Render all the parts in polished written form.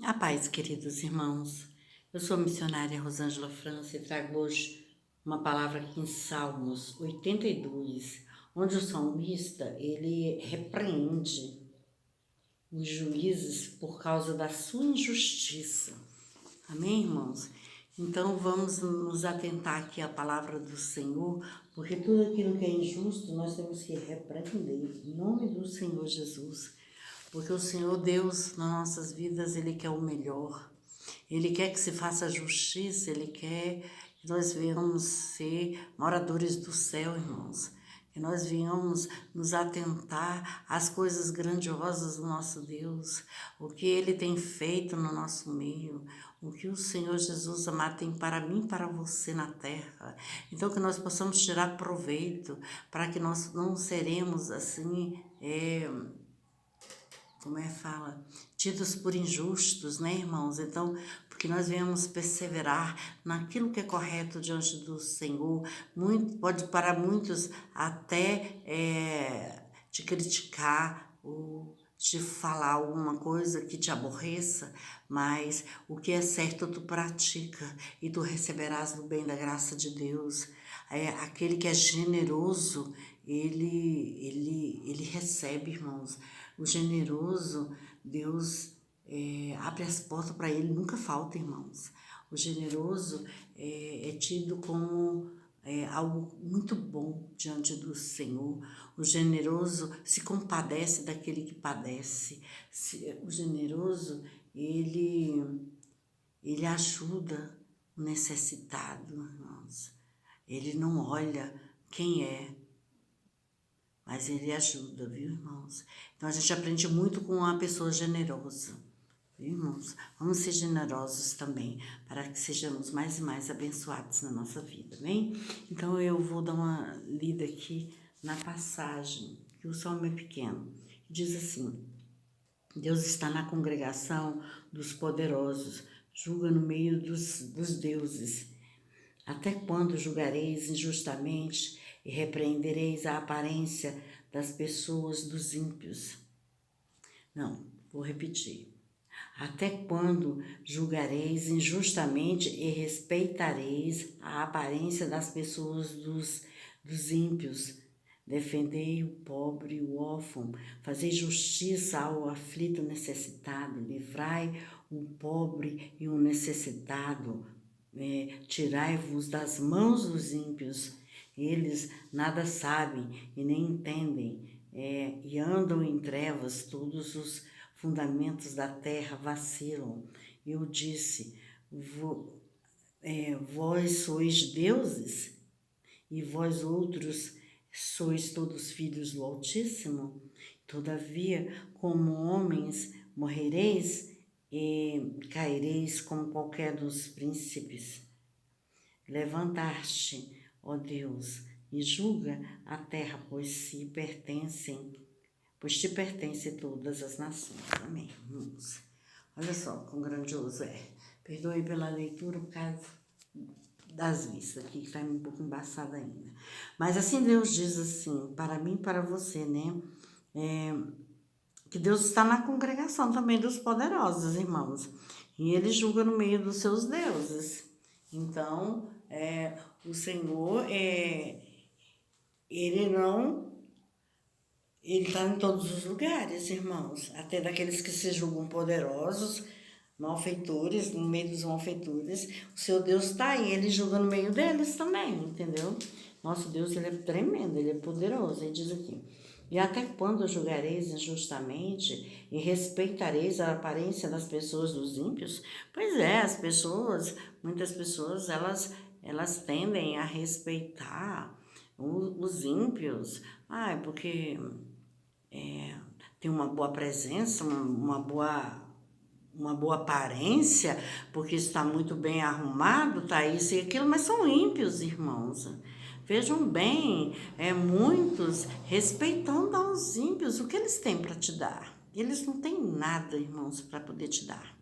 A paz, queridos irmãos. Eu sou a missionária Rosângela França e trago hoje uma palavra aqui em Salmos 82, onde o salmista, ele repreende os juízes por causa da sua injustiça. Amém, irmãos? Então vamos nos atentar aqui à palavra do Senhor, porque tudo aquilo que é injusto nós temos que repreender em nome do Senhor Jesus. Porque o Senhor Deus, nas nossas vidas, Ele quer o melhor. Ele quer que se faça justiça, Ele quer que nós venhamos ser moradores do céu, irmãos. Que nós venhamos nos atentar às coisas grandiosas do nosso Deus, o que Ele tem feito no nosso meio, o que o Senhor Jesus amado tem para mim e para você na terra. Então que nós possamos tirar proveito, para que nós não seremos assim, fala, tidos por injustos, né, irmãos? Então, porque nós venhamos perseverar naquilo que é correto diante do Senhor. Pode para muitos até te criticar ou te falar alguma coisa que te aborreça, mas o que é certo tu pratica e tu receberás do bem da graça de Deus. Aquele que é generoso, ele recebe, irmãos. O generoso, Deus abre as portas para ele, nunca falta, irmãos. O generoso é tido como algo muito bom diante do Senhor. O generoso se compadece daquele que padece. O generoso, ele ajuda o necessitado, irmãos. Ele não olha quem é, mas ele ajuda, viu, irmãos? Então a gente aprende muito com uma pessoa generosa, viu, irmãos? Vamos ser generosos também, para que sejamos mais e mais abençoados na nossa vida, bem? Então eu vou dar uma lida aqui na passagem, que o salmo é pequeno. Diz assim: Deus está na congregação dos poderosos, julga no meio dos deuses. Até quando julgareis injustamente e repreendereis a aparência das pessoas dos ímpios? Não, vou repetir. Até quando julgareis injustamente e respeitareis a aparência das pessoas dos ímpios? Defendei o pobre e o órfão, fazei justiça ao aflito necessitado, livrai o pobre e o necessitado, tirai-vos das mãos dos ímpios. Eles nada sabem e nem entendem, e andam em trevas, todos os fundamentos da terra vacilam. Eu disse, vós sois deuses, e vós outros sois todos filhos do Altíssimo. Todavia, como homens, morrereis e caireis como qualquer dos príncipes. Levantar-te, ó Deus, e julga a terra, pois te pertencem todas as nações. Amém, irmãos? Olha só quão grandioso é. Perdoe pela leitura por causa das vistas aqui, que está um pouco embaçada ainda. Mas assim Deus diz assim, para mim e para você, né? Que Deus está na congregação também dos poderosos, irmãos. E Ele julga no meio dos seus deuses. Então, o Senhor, Ele não... Ele está em todos os lugares, irmãos. Até daqueles que se julgam poderosos, malfeitores, no meio dos malfeitores. O seu Deus está aí, Ele julga no meio deles também, entendeu? Nosso Deus, Ele é tremendo, Ele é poderoso. Ele diz aqui: e até quando julgareis injustamente e respeitareis a aparência das pessoas dos ímpios? Pois é, muitas pessoas, elas tendem a respeitar os ímpios. É porque tem uma boa presença, uma boa aparência, porque está muito bem arrumado, tá isso e aquilo, mas são ímpios, irmãos. Vejam bem, muitos respeitando aos ímpios, o que eles têm para te dar? Eles não têm nada, irmãos, para poder te dar.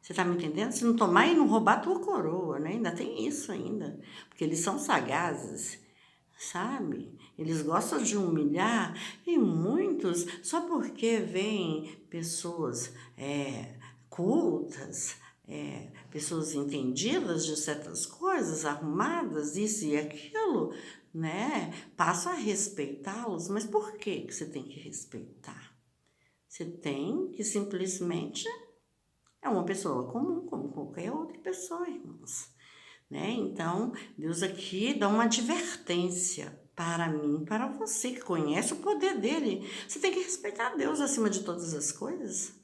Você está me entendendo? Se não tomar e não roubar a tua coroa, né? Ainda tem isso ainda, porque eles são sagazes, sabe? Eles gostam de humilhar, e muitos, só porque veem pessoas cultas, pessoas entendidas de certas coisas, arrumadas, isso e aquilo, né? Passa a respeitá-los, mas por que você tem que respeitar? Você tem que simplesmente é uma pessoa comum, como qualquer outra pessoa, irmãos, né? Então, Deus aqui dá uma advertência para mim, para você que conhece o poder dele. Você tem que respeitar Deus acima de todas as coisas.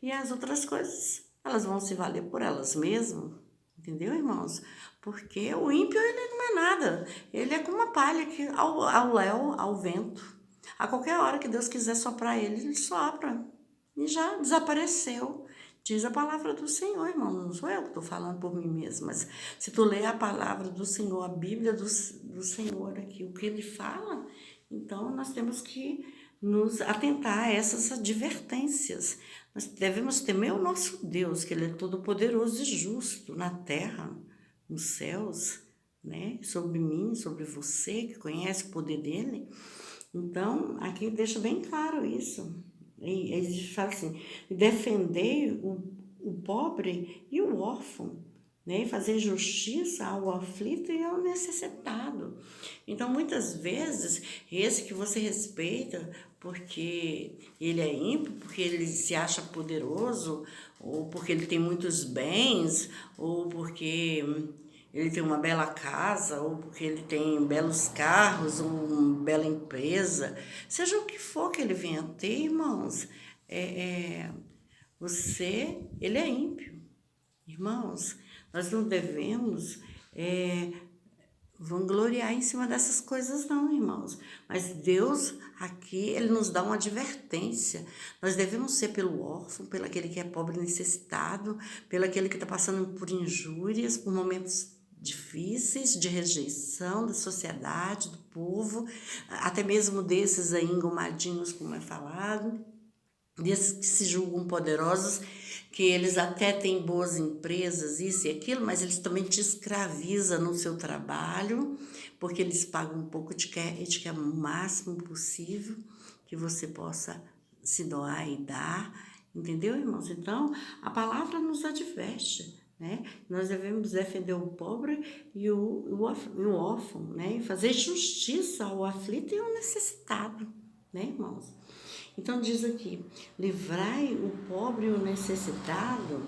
E as outras coisas, elas vão se valer por elas mesmas. Entendeu, irmãos? Porque o ímpio, ele não é nada. Ele é como uma palha que, ao léu, ao vento. A qualquer hora que Deus quiser soprar ele sopra. E já desapareceu. Diz a palavra do Senhor, irmão. Não sou eu que estou falando por mim mesma. Mas se tu ler a palavra do Senhor, a Bíblia do Senhor aqui, o que ele fala, então nós temos que nos atentar a essas advertências. Nós devemos temer o nosso Deus, que ele é todo-poderoso e justo na terra, nos céus, né? Sobre mim, sobre você, que conhece o poder dele. Então, aqui deixa bem claro isso. E ele fala assim, defender o pobre e o órfão, né? Fazer justiça ao aflito e ao necessitado. Então, muitas vezes, esse que você respeita porque ele é ímpio, porque ele se acha poderoso, ou porque ele tem muitos bens, ou porque ele tem uma bela casa, ou porque ele tem belos carros, ou uma bela empresa, seja o que for que ele venha ter, irmãos, ele é ímpio. Irmãos, nós não devemos vangloriar em cima dessas coisas não, irmãos. Mas Deus aqui, ele nos dá uma advertência. Nós devemos ser pelo órfão, pelo aquele que é pobre e necessitado, pelo aquele que está passando por injúrias, por momentos difíceis de rejeição da sociedade, do povo, até mesmo desses aí engomadinhos, como é falado, desses que se julgam poderosos, que eles até têm boas empresas, isso e aquilo, mas eles também te escravizam no seu trabalho, porque eles pagam um pouco, te quer o máximo possível que você possa se doar e dar, entendeu, irmãos? Então, a palavra nos adverte, né? Nós devemos defender o pobre e o órfão, né? E fazer justiça ao aflito e ao necessitado, né, irmãos? Então diz aqui, livrai o pobre e o necessitado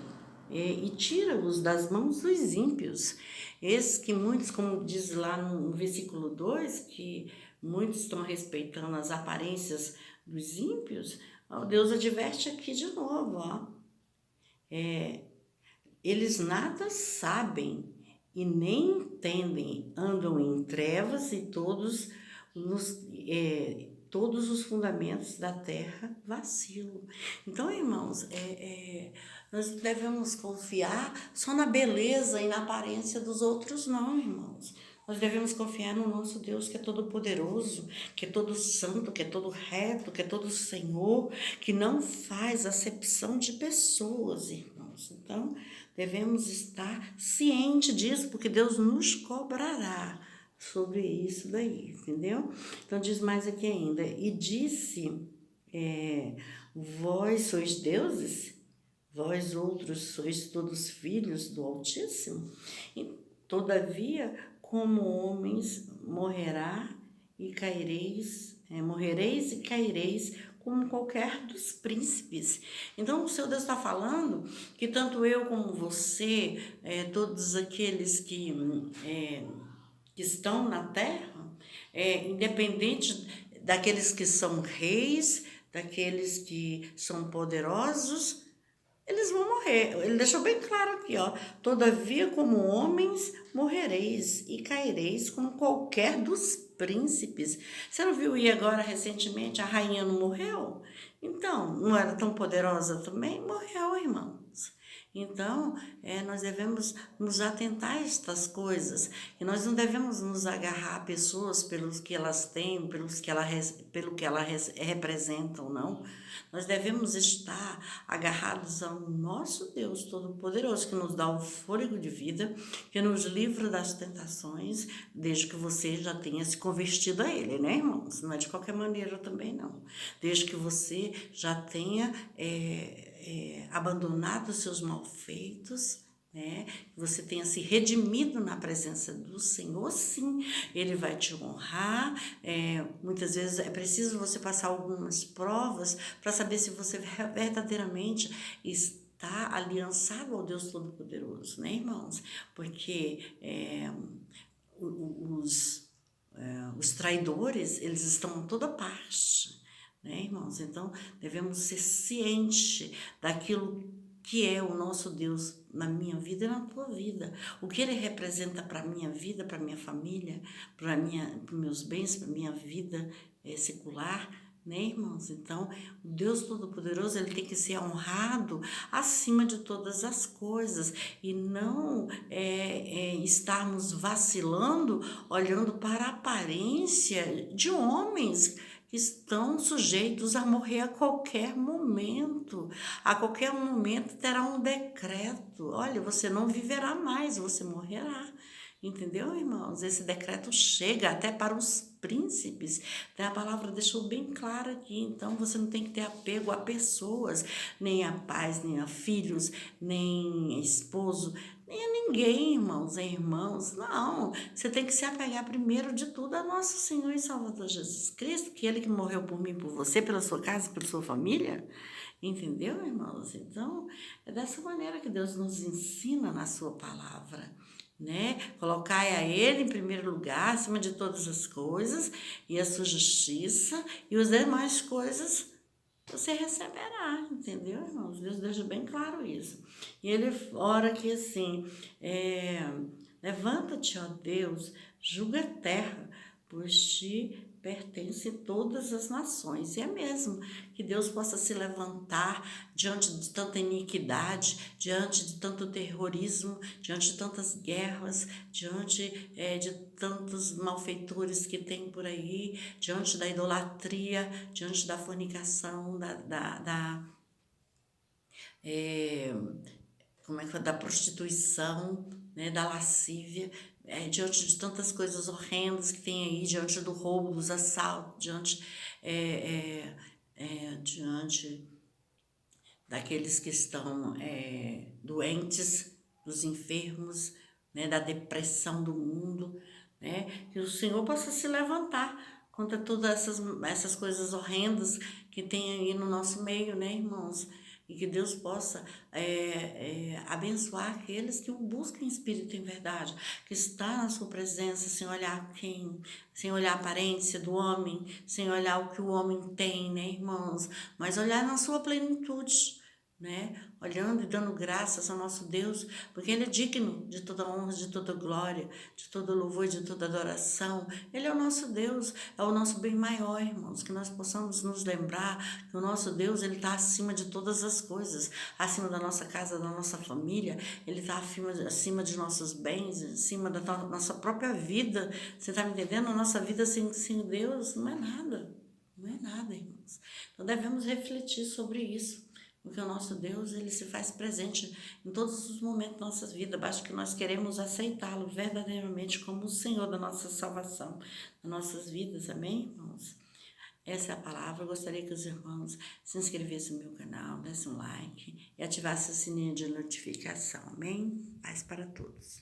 e tira-os das mãos dos ímpios. Esses que muitos, como diz lá no versículo 2, que muitos estão respeitando as aparências dos ímpios, Deus adverte aqui de novo, ó. Eles nada sabem e nem entendem, andam em trevas e todos os fundamentos da terra vacilam. Então, irmãos, nós devemos confiar só na beleza e na aparência dos outros, não, irmãos. Nós devemos confiar no nosso Deus, que é todo poderoso, que é todo santo, que é todo reto, que é todo Senhor, que não faz acepção de pessoas, irmãos. Então, devemos estar cientes disso, porque Deus nos cobrará sobre isso daí, entendeu? Então diz mais aqui ainda, e disse, vós sois deuses, vós outros sois todos filhos do Altíssimo, e todavia, como homens, morrereis e caireis como qualquer dos príncipes. Então, o Senhor Deus está falando que tanto eu como você, todos aqueles que estão na terra, independente daqueles que são reis, daqueles que são poderosos, eles vão morrer. Ele deixou bem claro aqui, ó. Todavia, como homens, morrereis e caireis como qualquer dos príncipes. Você não viu aí agora, recentemente, a rainha não morreu? Então, não era tão poderosa também? Morreu, irmãos. Então, nós devemos nos atentar a estas coisas. E nós não devemos nos agarrar a pessoas pelos que elas têm, pelo que elas representam, não. Nós devemos estar agarrados ao nosso Deus Todo-Poderoso, que nos dá o fôlego de vida, que nos livra das tentações, desde que você já tenha se convertido a Ele, né, irmãos? Não é de qualquer maneira também, não. Desde que você já tenha abandonado os seus malfeitos, né? Que você tenha se redimido na presença do Senhor, sim, Ele vai te honrar. Muitas vezes é preciso você passar algumas provas para saber se você verdadeiramente está aliançado ao Deus Todo-Poderoso, né, irmãos? Porque os traidores, eles estão em toda parte, né, irmãos? Então, devemos ser cientes daquilo que é o nosso Deus na minha vida e na tua vida. O que Ele representa para a minha vida, para a minha família, para os meus bens, para a minha vida secular, né, irmãos? Então, o Deus Todo-Poderoso, Ele tem que ser honrado acima de todas as coisas e não estarmos vacilando, olhando para a aparência de homens que estão sujeitos a morrer a qualquer momento. A qualquer momento terá um decreto. Olha, você não viverá mais, você morrerá. Entendeu, irmãos? Esse decreto chega até para os príncipes. A palavra deixou bem claro aqui. Então, você não tem que ter apego a pessoas, nem a pais, nem a filhos, nem a esposo, nem a ninguém, irmãos e irmãos. Não, você tem que se apegar primeiro de tudo a nosso Senhor e Salvador Jesus Cristo, que Ele que morreu por mim, por você, pela sua casa, pela sua família. Entendeu, irmãos? Então, é dessa maneira que Deus nos ensina na sua palavra, né? Colocai a Ele em primeiro lugar, acima de todas as coisas, e a sua justiça, e as demais coisas você receberá, entendeu, irmãos? Deus deixa bem claro isso. E Ele ora aqui assim, levanta-te, ó Deus, julga a terra, pois te pertence todas as nações. E é mesmo que Deus possa se levantar diante de tanta iniquidade, diante de tanto terrorismo, diante de tantas guerras, diante de tantos malfeitores que tem por aí, diante da idolatria, diante da fornicação, da prostituição, né, da lascívia, diante de tantas coisas horrendas que tem aí, diante do roubo, dos assaltos, diante daqueles que estão doentes, dos enfermos, né, da depressão do mundo, né, que o Senhor possa se levantar contra todas essas coisas horrendas que tem aí no nosso meio, né, irmãos? E que Deus possa abençoar aqueles que o buscam em espírito e em verdade, que está na sua presença, sem olhar sem olhar a aparência do homem, sem olhar o que o homem tem, né, irmãos? Mas olhar na sua plenitude, né? Olhando e dando graças ao nosso Deus, porque Ele é digno de toda honra, de toda glória, de todo louvor, de toda adoração. Ele é o nosso Deus, é o nosso bem maior, irmãos, que nós possamos nos lembrar que o nosso Deus, Ele está acima de todas as coisas, acima da nossa casa, da nossa família, Ele está acima de nossos bens, acima da nossa própria vida. Você está me entendendo? A nossa vida sem Deus não é nada, não é nada, irmãos. Então devemos refletir sobre isso. Porque o nosso Deus, Ele se faz presente em todos os momentos da nossa vida. Basta que nós queremos aceitá-lo verdadeiramente como o Senhor da nossa salvação, das nossas vidas. Amém, irmãos? Essa é a palavra. Eu gostaria que os irmãos se inscrevessem no meu canal, dessem um like e ativassem o sininho de notificação. Amém? Paz para todos.